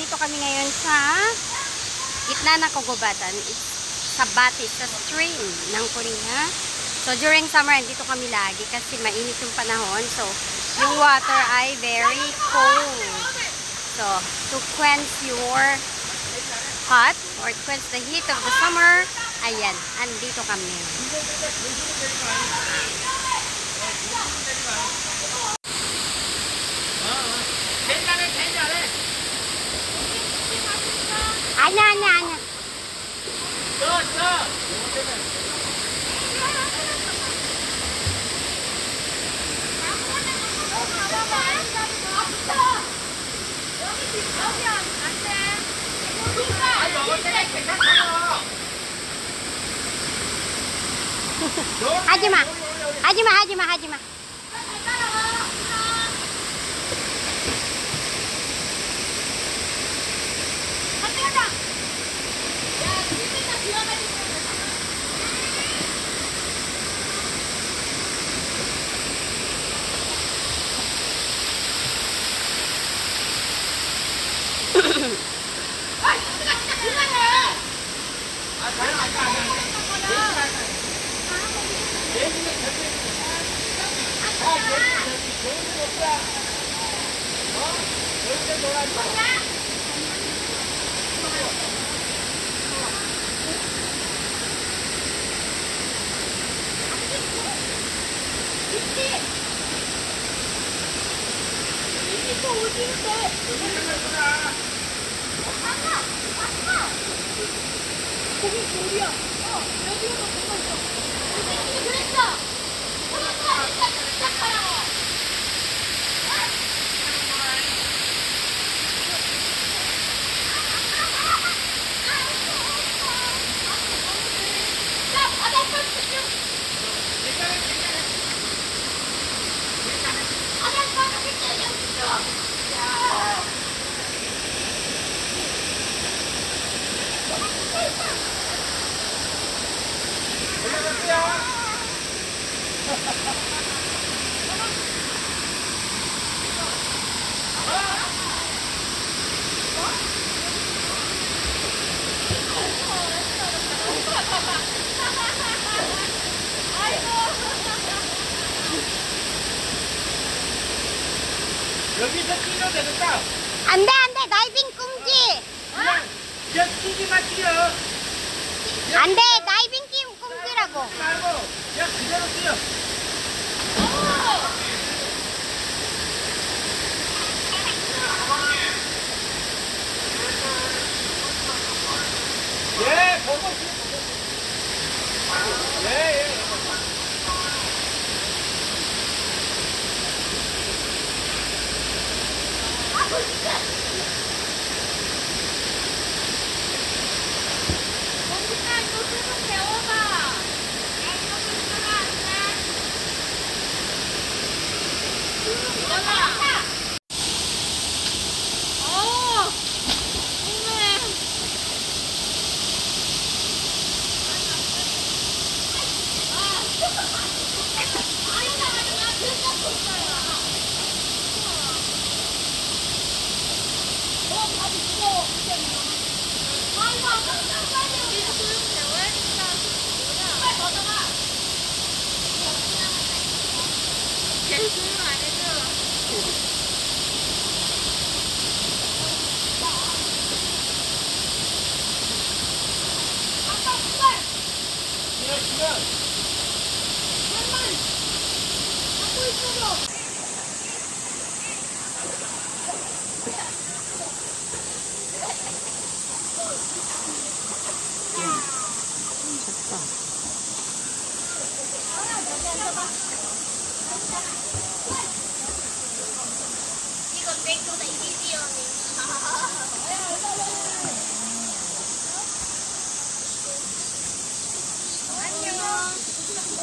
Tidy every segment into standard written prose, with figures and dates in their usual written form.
nandito kami ngayon sa gitna ng kagubatan. It's sa Batis, sa stream ng Korea. So, during summer, dito kami lagi kasi mainit yung panahon. So, yung water ay very cold. So, to quench your hot or quench the heat of the summer, ayan, andito kami. 아니야. 하지마. 거기 돌이야. 여기로 보고 있어. 그랬어. 여기서 뛰어도 되겠다. 안 돼. 다이빙 금지. 그냥 뛰기만 뛰어. 안 돼. 다이빙 금지라고. 말고 그냥 그대로 뛰어. 예, 보고 예.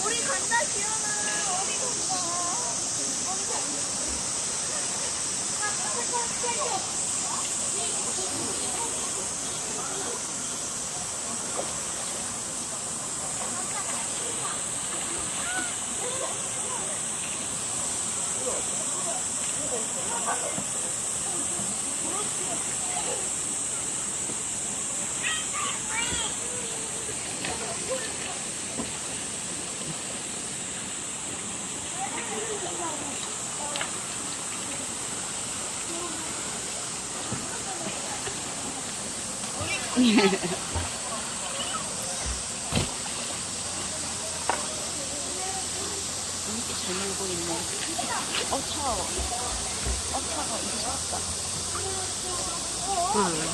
우리 간다, 지연아. 어디 간다. 이렇게 잘 놀고 있네. 차가워. 차가워. 이거 춥다. 응.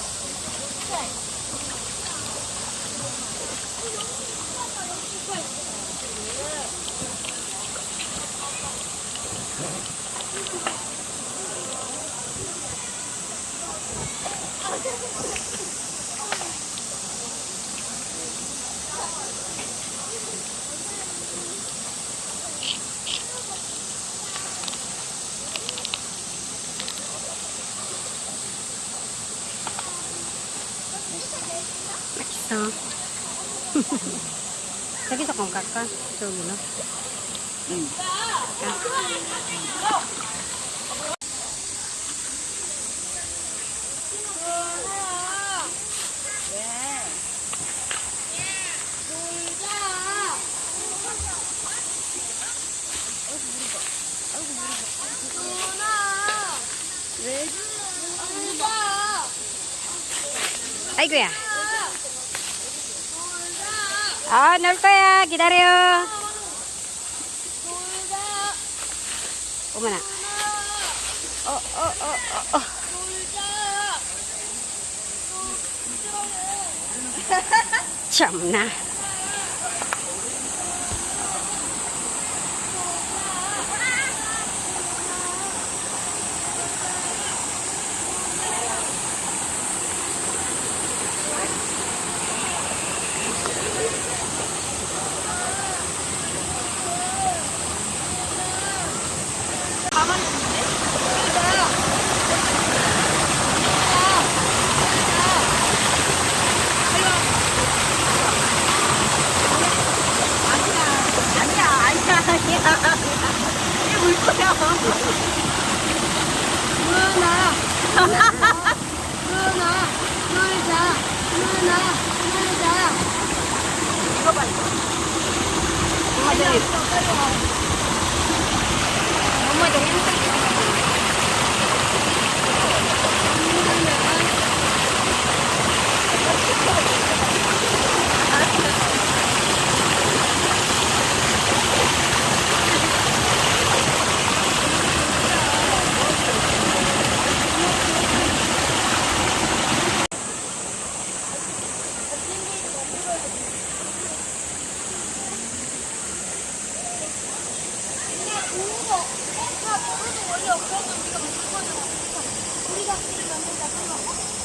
맛있어. 저기서 건 갈까? 저기로. 응. 아이고야. 아, 놀 거야. 기다려. 어머나. 참나. 원래 없어서 우리가 못 먹어서 우리가 만들자.